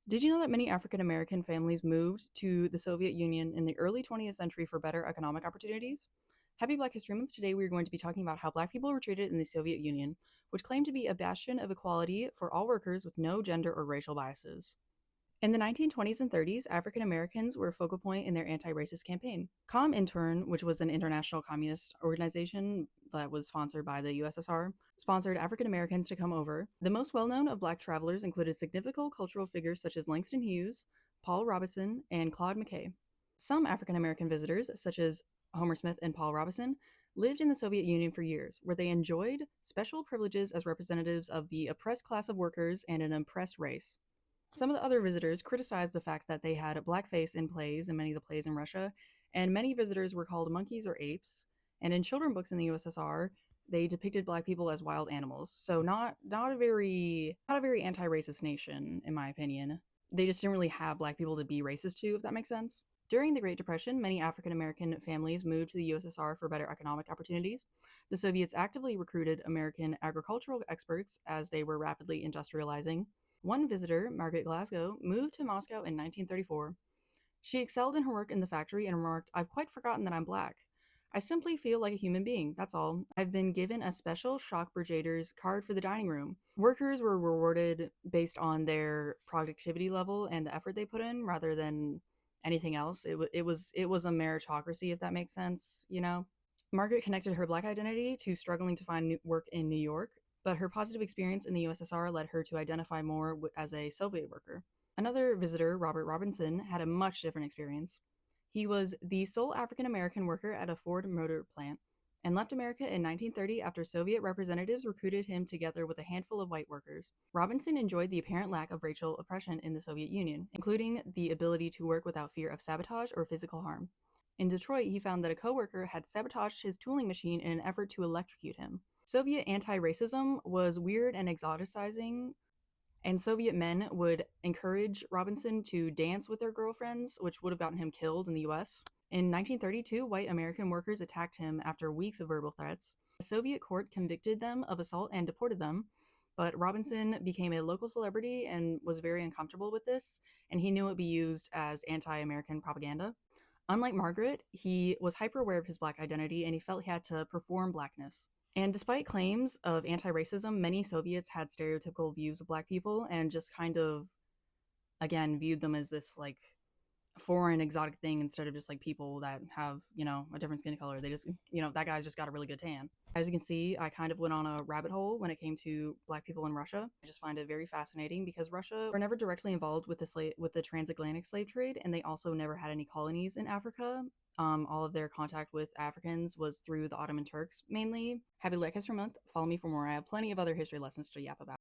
Did you know that many African American families moved to the Soviet Union in the early 20th century for better economic opportunities? Happy Black History Month. Today we are going to be talking about how Black people were treated in the Soviet Union, which claimed to be a bastion of equality for all workers with no gender or racial biases. In the 1920s and 30s, African Americans were a focal point in their anti racist campaign. Comintern, which was an international communist organization that was sponsored by the USSR, sponsored African Americans to come over. The most well known of Black travelers included significant cultural figures such as Langston Hughes, Paul Robeson, and Claude McKay. Some African American visitors, such as Homer Smith and Paul Robeson, lived in the Soviet Union for years, where they enjoyed special privileges as representatives of the oppressed class of workers and an oppressed race. Some of the other visitors criticized the fact that they had blackface in plays in many of the plays in Russia, and many visitors were called monkeys or apes. And in children books in the USSR, they depicted black people as wild animals. So not a very anti-racist nation, in my opinion. They just didn't really have black people to be racist to, if that makes sense. During the Great Depression, many African American families moved to the USSR for better economic opportunities. The Soviets actively recruited American agricultural experts as they were rapidly industrializing. One visitor, Margaret Glasgow, moved to Moscow in 1934. She excelled in her work in the factory and remarked, "I've quite forgotten that I'm black. I simply feel like a human being, that's all. I've been given a special shock brigadier's card for the dining room." Workers were rewarded based on their productivity level and the effort they put in rather than anything else. It was a meritocracy, if that makes sense, you know? Margaret connected her black identity to struggling to find work in New York, but her positive experience in the USSR led her to identify more as a Soviet worker. Another visitor, Robert Robinson, had a much different experience. He was the sole African American worker at a Ford Motor plant and left America in 1930 after Soviet representatives recruited him together with a handful of white workers. Robinson enjoyed the apparent lack of racial oppression in the Soviet Union, including the ability to work without fear of sabotage or physical harm. In Detroit, he found that a coworker had sabotaged his tooling machine in an effort to electrocute him. Soviet anti-racism was weird and exoticizing, and Soviet men would encourage Robinson to dance with their girlfriends, which would have gotten him killed in the US. In 1932, white American workers attacked him after weeks of verbal threats. A Soviet court convicted them of assault and deported them, but Robinson became a local celebrity and was very uncomfortable with this, and he knew it would be used as anti-American propaganda. Unlike Margaret, he was hyper aware of his black identity and he felt he had to perform blackness. And despite claims of anti racism, many Soviets had stereotypical views of black people and just kind of, again, viewed them as this like foreign exotic thing instead of just like people that have, a different skin color. They just, that guy's just got a really good tan. As you can see, I kind of went on a rabbit hole when it came to black people in Russia. I just find it very fascinating because Russia were never directly involved with the transatlantic slave trade, and they also never had any colonies in Africa. All of their contact with Africans was through the Ottoman Turks mainly. Happy Black History Month. Follow me for more. I have plenty of other history lessons to yap about.